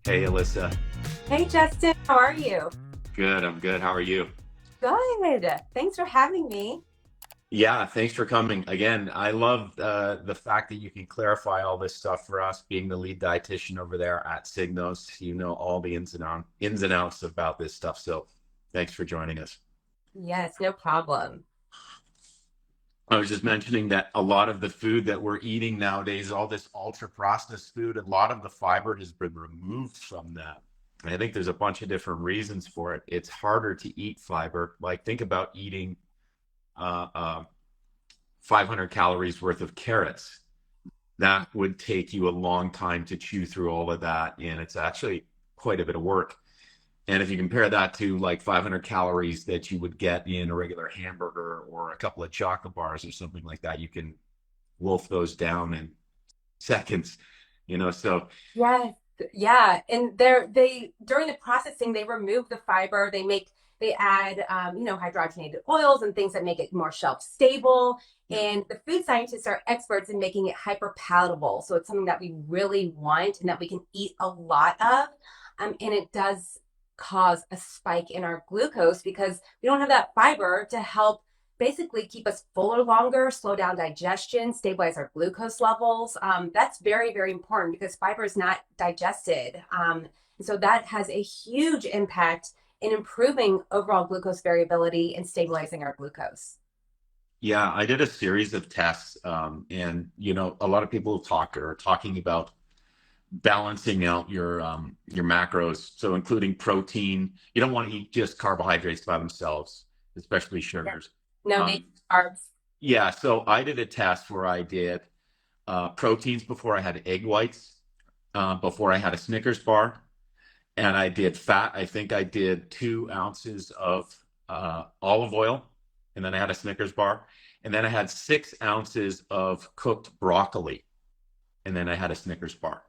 Hey, Alyssa. Hey Justin, how are you? Good. I'm good. How are you? Good. Thanks for having me. Yeah, thanks for coming. Again, I love the fact that you can clarify all this stuff for us, being the lead dietitian over there at Signos. You know all the ins and outs about this stuff. So thanks for joining us. Yes, no problem. I was just mentioning that a lot of the food that we're eating nowadays, all this ultra processed food, a lot of the fiber has been removed from that. And I think there's a bunch of different reasons for it. It's harder to eat fiber. Like think about eating uh, uh, 500 calories worth of carrots. That would take you a long time to chew through all of that. And it's actually quite a bit of work. And if you compare that to like 500 calories that you would get in a regular hamburger or a couple of chocolate bars or something like that, you can wolf those down in seconds, So Yes, yeah, and they during the processing they remove the fiber. They add hydrogenated oils and things that make it more shelf stable. yeah, And the food scientists are experts in making it hyper palatable. So it's something that we really want and that we can eat a lot of. And it does cause a spike in our glucose because we don't have that fiber to help basically keep us fuller longer, slow down digestion, stabilize our glucose levels. That's very, very important because fiber is not digested. And so that has a huge impact in improving overall glucose variability and stabilizing our glucose. yeah, I did a series of tests, and a lot of people are talking about balancing out your macros, so including protein. You don't want to eat just carbohydrates by themselves, especially Yeah. sugars. No need Um, carbs. yeah, so I did a test where I did proteins before I had egg whites, before I had a Snickers bar, and I did fat. I think I did 2 ounces of olive oil, and then I had a Snickers bar, and then I had 6 ounces of cooked broccoli, and then I had a Snickers bar.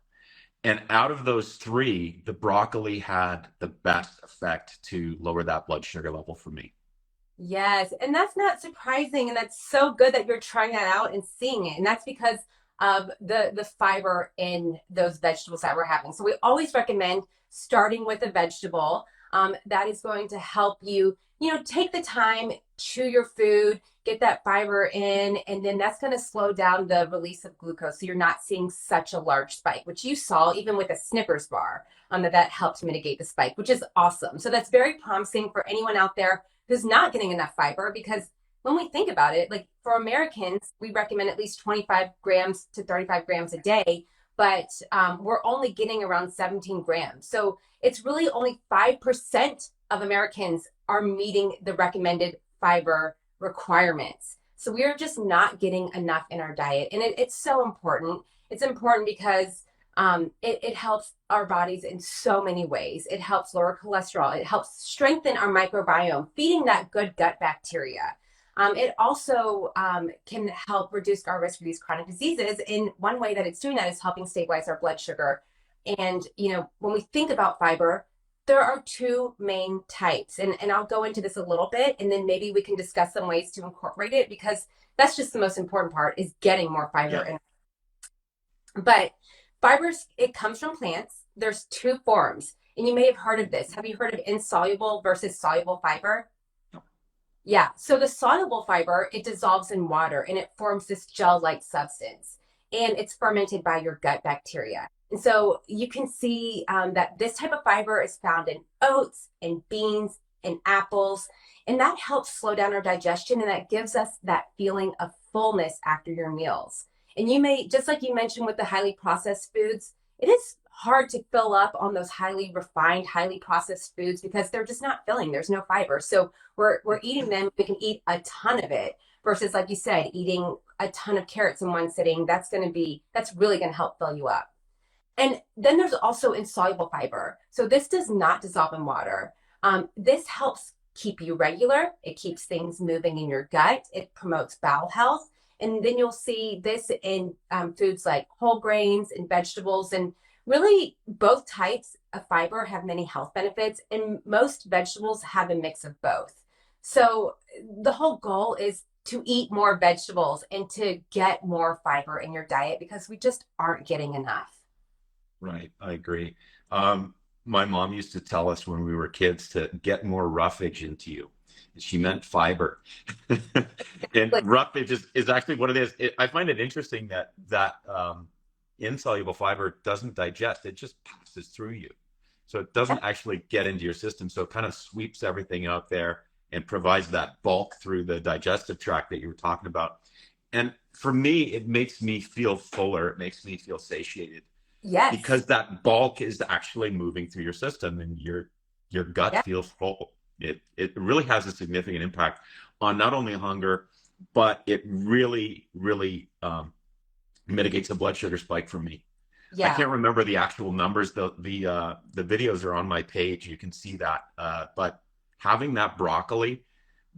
And out of those three, the broccoli had the best effect to lower that blood sugar level for me. Yes, and that's not surprising, and that's so good that you're trying that out and seeing it. And that's because of the fiber in those vegetables that we're having. So we always recommend starting with a vegetable that is going to help you, take the time, chew your food, get that fiber in, and then that's going to slow down the release of glucose. So you're not seeing such a large spike, which you saw even with a Snickers bar, that helped mitigate the spike, which is awesome. So that's very promising for anyone out there who's not getting enough fiber because when we think about it, like for Americans, we recommend at least 25 grams to 35 grams a day, but we're only getting around 17 grams. So it's really only 5% of Americans are meeting the recommended fiber requirements. So we're just not getting enough in our diet. And it's so important. It's important because it helps our bodies in so many ways. It helps lower cholesterol. It helps strengthen our microbiome, feeding that good gut bacteria. It also can help reduce our risk for these chronic diseases. And one way that it's doing that is helping stabilize our blood sugar. And, when we think about fiber, there are two main types. And I'll go into this a little bit, and then maybe we can discuss some ways to incorporate it because that's just the most important part is getting more fiber Yeah. in. But fibers, it comes from plants. There's two forms. And you may have heard of this. Have you heard of insoluble versus soluble fiber? Yeah. So the soluble fiber, it dissolves in water and it forms this gel-like substance. And it's fermented by your gut bacteria. And so you can see that this type of fiber is found in oats and beans and apples. And that helps slow down our digestion and that gives us that feeling of fullness after your meals. And you may, just like you mentioned with the highly processed foods, it is hard to fill up on those highly refined, highly processed foods because they're just not filling. There's no fiber. So we're eating them. We can eat a ton of it versus, like you said, eating a ton of carrots in one sitting. That's really going to help fill you up. And then there's also insoluble fiber. So this does not dissolve in water. This helps keep you regular. It keeps things moving in your gut. It promotes bowel health. And then you'll see this in foods like whole grains and vegetables. And really, both types of fiber have many health benefits, and most vegetables have a mix of both. So the whole goal is to eat more vegetables and to get more fiber in your diet because we just aren't getting enough. Right, I agree. My mom used to tell us when we were kids to get more roughage into you. She meant fiber. And Like, roughage is actually what it is. I find it interesting that insoluble fiber doesn't digest. It just passes through you. So it doesn't actually get into your system. So it kind of sweeps everything out there and provides that bulk through the digestive tract that you were talking about. And for me, it makes me feel fuller. It makes me feel satiated yes. because that bulk is actually moving through your system and your gut Yeah. feels full. It really has a significant impact on not only hunger, but it really mitigates a blood sugar spike for me. I Yeah. can't remember the actual numbers. The videos are on my page. You can see that. But having that broccoli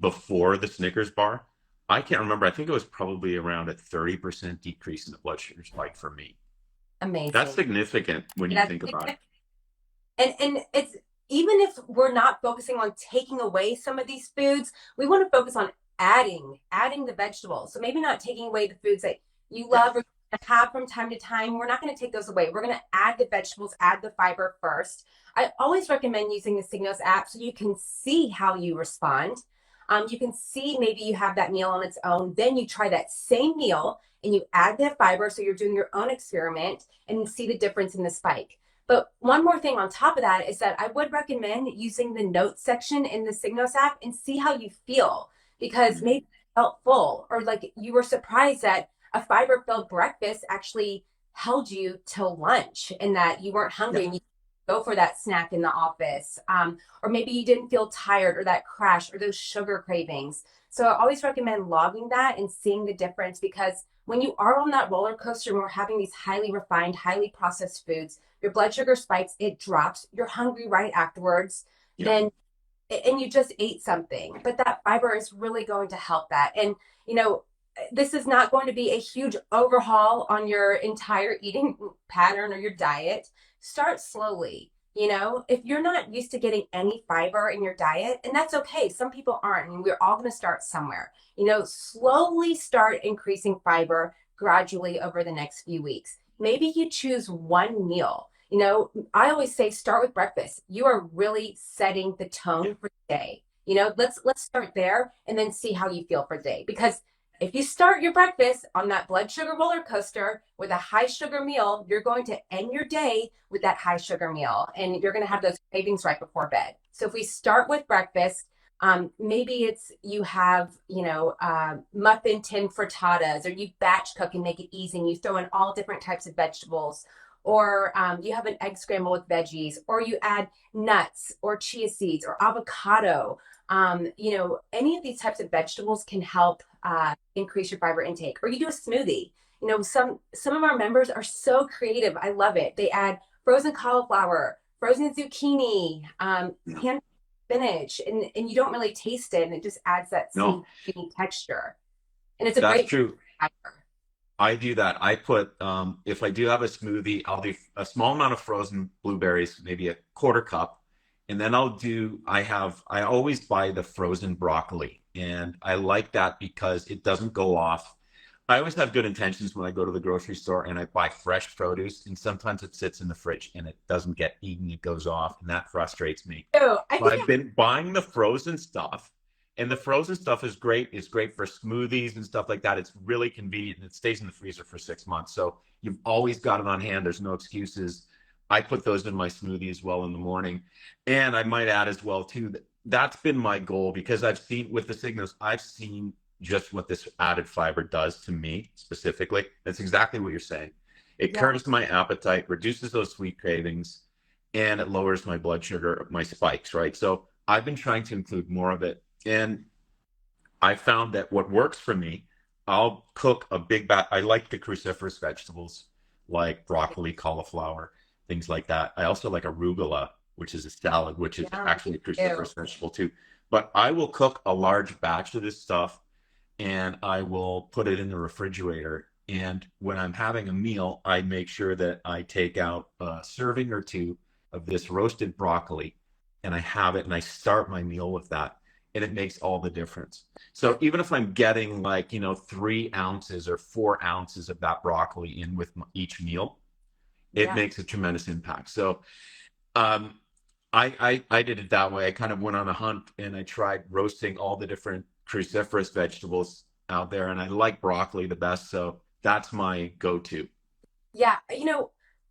before the Snickers bar, I can't remember. I think it was probably around a 30% decrease in the blood sugar spike for me. That's Amazing. significant when you That's think about it. and it's even if we're not focusing on taking away some of these foods, we want to focus on adding the vegetables. So maybe not taking away the foods that you Yeah. love or have from time to time. We're not going to take those away. We're going to add the vegetables, add the fiber first. I always recommend using the Signos app so you can see how you respond. You can see maybe you have that meal on its own, then you try that same meal and you add that fiber. So you're doing your own experiment and see the difference in the spike. But one more thing on top of that is that I would recommend using the notes section in the Signos app and see how you feel because maybe you felt full or like you were surprised that a fiber filled breakfast actually held you till lunch and that you weren't hungry Yeah. and you go for that snack in the office. Or maybe you didn't feel tired or that crash or those sugar cravings. So I always recommend logging that and seeing the difference because when you are on that roller coaster and we're having these highly refined, highly processed foods, your blood sugar spikes, it drops, you're hungry right afterwards, Yeah. then and you just ate something. But that fiber is really going to help that. And you know, this is not going to be a huge overhaul on your entire eating pattern or your diet. Start slowly. You know, if you're not used to getting any fiber in your diet, and that's okay, some people aren't, and we're all going to start somewhere. You know, slowly start increasing fiber gradually over the next few weeks. Maybe you choose one meal. You know, I always say start with breakfast. You are really setting the Yeah. tone for the day. You know, let's start there and then see how you feel for the day. Because if you start your breakfast on that blood sugar roller coaster with a high sugar meal, you're going to end your day with that high sugar meal and you're going to have those cravings right before bed. So if we start with breakfast, maybe it's you have, muffin tin frittatas or you batch cook and make it easy and you throw in all different types of vegetables or you have an egg scramble with veggies or you add nuts or chia seeds or avocado. Any of these types of vegetables can help increase your fiber intake. Or you do a smoothie. You know, some of our members are so creative. I love it. They add frozen cauliflower, frozen zucchini, Yeah. canned spinach, and you don't really taste it, and it just adds that No, same texture. And it's a that's great true. fiber. I do that. I put if I do have a smoothie, I'll do a small amount of frozen blueberries, maybe a quarter cup, and then I always buy the frozen broccoli, and I like that because it doesn't go off. I always have good intentions when I go to the grocery store and I buy fresh produce, and sometimes it sits in the fridge and it doesn't get eaten, it goes off, and that frustrates me. So I So think I've been buying the frozen stuff, and the frozen stuff is great. It's great for smoothies and stuff like that. It's really convenient and it stays in the freezer for 6 months. So you've always got it on hand. There's no excuses. I put those in my smoothie as well in the morning. And I might add as well too that that's been my goal because I've seen with the Signos, I've seen just what this added fiber does to me specifically. That's exactly what you're saying. It yeah, curbs my appetite, reduces those sweet cravings, and it lowers my blood sugar, my spikes, right? So I've been trying to include more of it. And I found that what works for me, I'll cook a big bat. I like the cruciferous vegetables like broccoli, cauliflower, things like that. I also like arugula, which is a salad, which is yeah, me actually a too. cruciferous vegetable too. But I will cook a large batch of this stuff and I will put it in the refrigerator. And when I'm having a meal, I make sure that I take out a serving or two of this roasted broccoli and I have it and I start my meal with that. And it makes all the difference. So even if I'm getting like, 3 ounces or 4 ounces of that broccoli in with each meal, it Yeah. makes a tremendous impact. So Um, I did it that way. I kind of went on a hunt and I tried roasting all the different cruciferous vegetables out there, and I like broccoli the best, so that's my go-to. Yeah,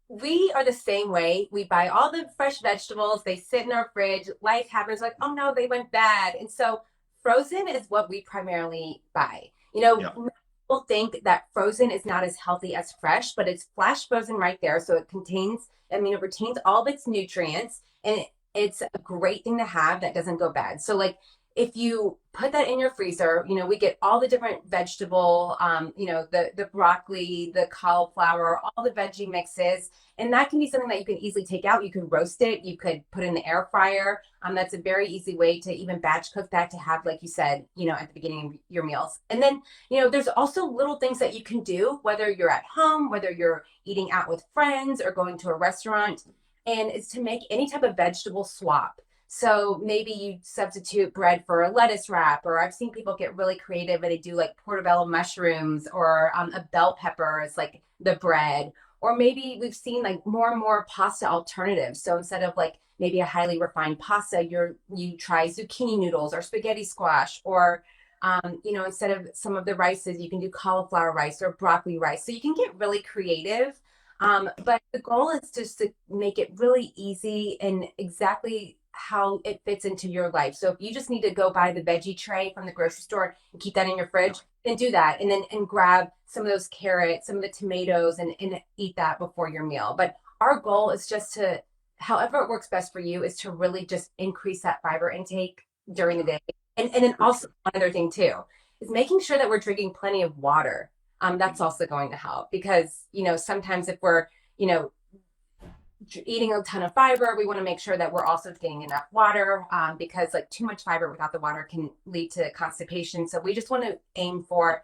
we are the same way. We buy all the fresh vegetables, they sit in our fridge. Life happens, like, oh no, they went bad. And so frozen is what we primarily buy. Yeah. People think that frozen is not as healthy as fresh, but it's flash frozen right there. So it retains all of its nutrients, and it's a great thing to have that doesn't go bad. So, like, if you put that in your freezer, we get all the different vegetable, the broccoli, the cauliflower, all the veggie mixes, and that can be something that you can easily take out. You could roast it, you could put it in the air fryer. That's a very easy way to even batch cook that to have, like you said, at the beginning of your meals. And then, there's also little things that you can do, whether you're at home, whether you're eating out with friends or going to a restaurant, and it's to make any type of vegetable swap. So maybe you substitute bread for a lettuce wrap, or I've seen people get really creative and they do like portobello mushrooms or a bell pepper as like the bread. Or maybe we've seen like more and more pasta alternatives. So instead of like maybe a highly refined pasta, you try zucchini noodles or spaghetti squash, or instead of some of the rices, you can do cauliflower rice or broccoli rice. So you can get really creative. But the goal is just to make it really easy and exactly how it fits into your life. So if you just need to go buy the veggie tray from the grocery store and keep that in your fridge, then do that. And grab some of those carrots, some of the tomatoes, and eat that before your meal. But our goal is just to, however it works best for you, is to really just increase that fiber intake during the day. And then also one other thing too is making sure that we're drinking plenty of water. That's also going to help because, sometimes if we're, you know, eating a ton of fiber, we want to make sure that we're also getting enough water, because like too much fiber without the water can lead to constipation. So we just want to aim for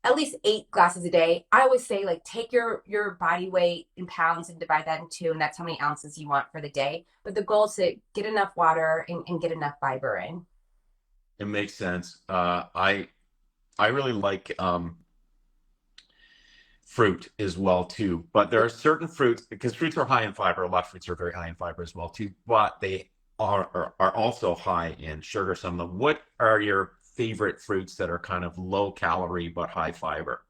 at least 8 glasses a day. I always say like take your body weight in pounds and divide that in two, and that's how many ounces you want for the day. But the goal is to get enough water and get enough fiber in. It makes sense. I really like fruit as well too, but there are certain fruits because fruits are high in fiber. A lot of fruits are very high in fiber as well too, but they are also high in sugar. Some of them. What are your favorite fruits that are kind of low calorie but high fiber?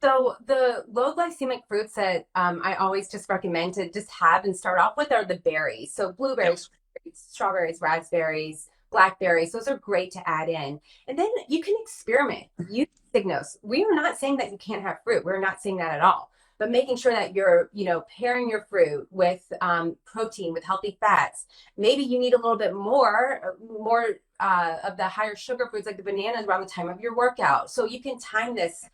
So the low glycemic fruits that I always just recommend to just have and start off with are the berries. So Yep. blueberries, strawberries, raspberries, blackberries. Those are great to add in. And then you can experiment. Use Signos. We are not saying that you can't have fruit. We're not saying that at all. But making sure that you're, pairing your fruit with protein, with healthy fats. Maybe you need a little bit more of the higher sugar foods like the bananas around the time of your workout. So you can time this.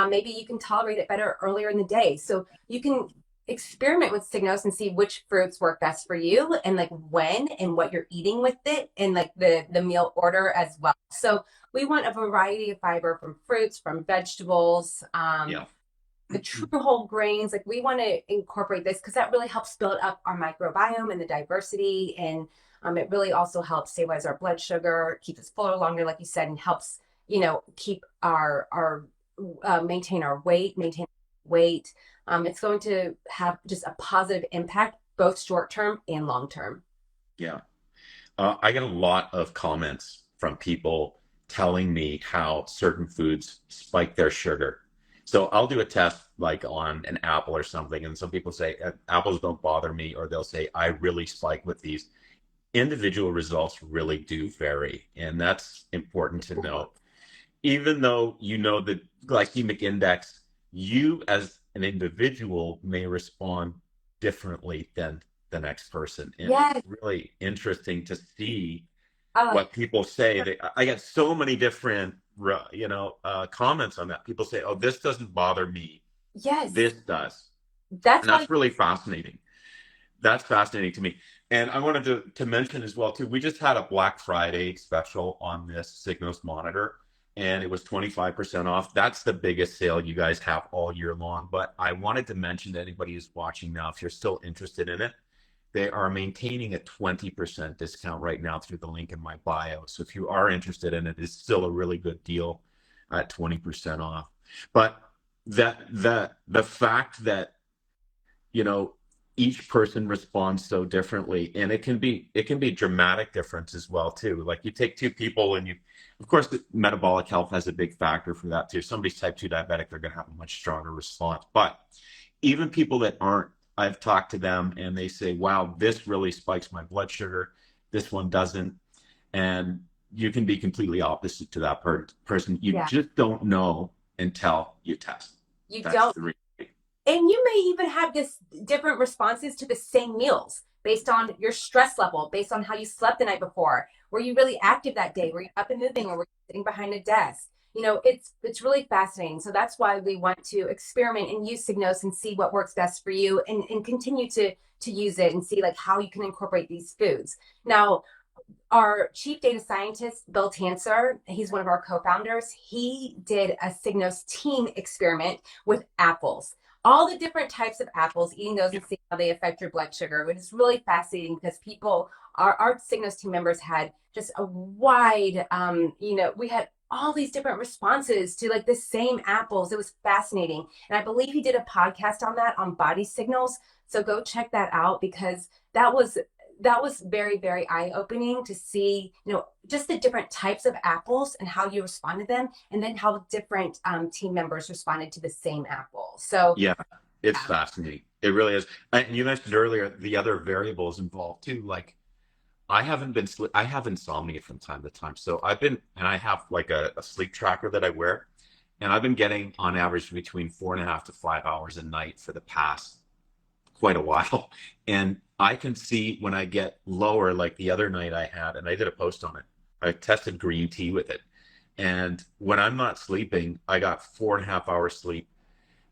Maybe you can tolerate it better earlier in the day. So you can experiment with Signos and see which fruits work best for you and like when and what you're eating with it and like the meal order as well. So we want a variety of fiber from fruits, from vegetables, Yeah. the true whole grains. Like we want to incorporate this because that really helps build up our microbiome and the diversity. And it really also helps stabilize our blood sugar, keeps us fuller longer, like you said, and helps, keep our maintain weight. It's going to have just a positive impact, both short term and long term. Yeah. I get a lot of comments from people telling me how certain foods spike their sugar. So I'll do a test like on an apple or something, and some people say apples don't bother me, or they'll say I really spike with these. Individual results really do vary, and that's important to know. Even though you know the glycemic index, you as an individual may respond differently than the next person. And it's Yes. really interesting to see Uh, what people say. I get so many different, comments on that. People say, "Oh, this doesn't bother me. yes. This does," That's and why. that's really fascinating. That's fascinating to me. And I wanted to mention as well too, we just had a Black Friday special on this Signos monitor, and it was 25% off. That's the biggest sale you guys have all year long. But I wanted to mention to anybody who's watching now, if you're still interested in it, they are maintaining a 20% discount right now through the link in my bio. So if you are interested in it, it's still a really good deal at 20% off. But the fact that, you know, each person responds so differently, and it can be dramatic difference as well too. Like you take two people and you, of course, the metabolic health has a big factor for that too. Somebody's type 2 diabetic, they're going to have a much stronger response. But even people that aren't, I've talked to them and they say, wow, this really spikes my blood sugar, this one doesn't. And you can be completely opposite to that person. You Yeah. just don't know until you test. You That's don't. the reality. And you may even have this different responses to the same meals based on your stress level, based on how you slept the night before. Were you really active that day? Were you up and moving, or were you sitting behind a desk? It's really fascinating. So that's why we want to experiment and use Signos and see what works best for you, and continue to use it and see like how you can incorporate these foods. Now, our chief data scientist, Bill Tanser, he's one of our co-founders. He did a Signos team experiment with apples, all the different types of apples, eating those and seeing how they affect your blood sugar. It is really fascinating because our Signos team members had just a wide, we had all these different responses to like the same apples. It was fascinating. And I believe he did a podcast on that on body signals. So go check that out, because that was very, very eye-opening to see, just the different types of apples and how you respond to them, and then how different team members responded to the same apple. So Yeah, it's fascinating. It really is. And you mentioned earlier the other variables involved too. Like I have insomnia from time to time. So I have like a sleep tracker that I wear, and I've been getting on average between 4.5 to 5 hours a night for the past quite a while. And I can see when I get lower, like the other night I had, and I did a post on it. I tested green tea with it. And when I'm not sleeping, I got 4.5 hours sleep.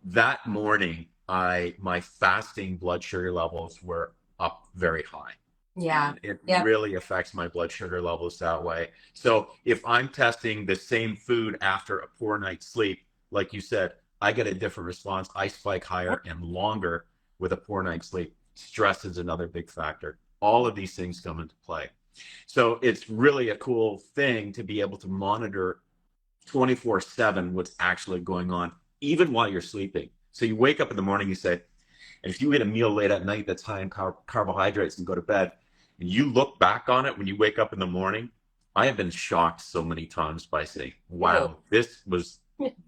That morning, my fasting blood sugar levels were up very high. yeah, And it yeah, really affects my blood sugar levels that way. So if I'm testing the same food after a poor night's sleep, like you said, I get a different response. I spike higher and longer with a poor night's sleep. Stress is another big factor. All of these things come into play. So it's really a cool thing to be able to monitor 24/7 what's actually going on, even while you're sleeping. So you wake up in the morning, you say, and if you eat a meal late at night that's high in carbohydrates and go to bed, and you look back on it when you wake up in the morning, I have been shocked so many times by saying, wow, this was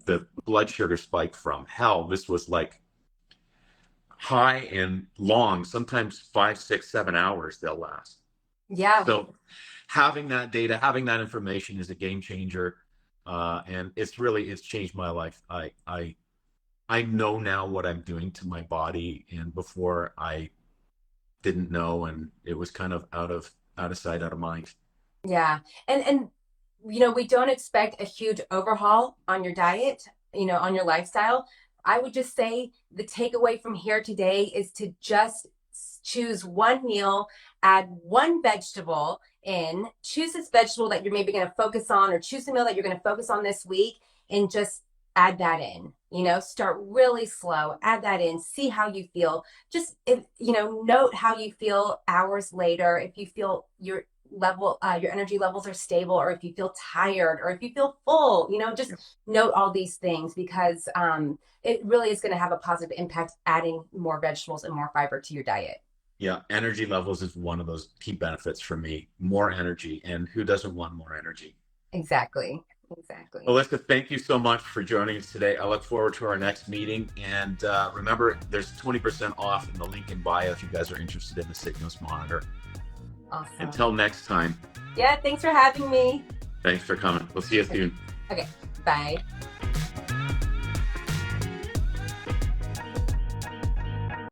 the blood sugar spike from hell. This was like high and long, sometimes 5, 6, 7 hours they'll last. yeah. So having that data, having that information is a game changer. And it's changed my life. I know now what I'm doing to my body, and before I didn't know, and it was kind of out of sight, out of mind. Yeah. And we don't expect a huge overhaul on your diet, on your lifestyle. I would just say the takeaway from here today is to just choose one meal, add one vegetable in, choose this vegetable that you're maybe going to focus on, or choose a meal that you're going to focus on this week, and just add that in. Start really slow, add that in, see how you feel. Just note how you feel hours later. If you feel your energy levels are stable, or if you feel tired, or if you feel full, just note all these things, because it really is going to have a positive impact adding more vegetables and more fiber to your diet. Yeah, energy levels is one of those key benefits for me. More energy, and who doesn't want more energy? Exactly. Alyssa, thank you so much for joining us today. I look forward to our next meeting. And remember, there's 20% off in the link in bio if you guys are interested in the Signos monitor. Awesome. Until next time. Yeah, thanks for having me. Thanks for coming. We'll see you soon. Okay, bye.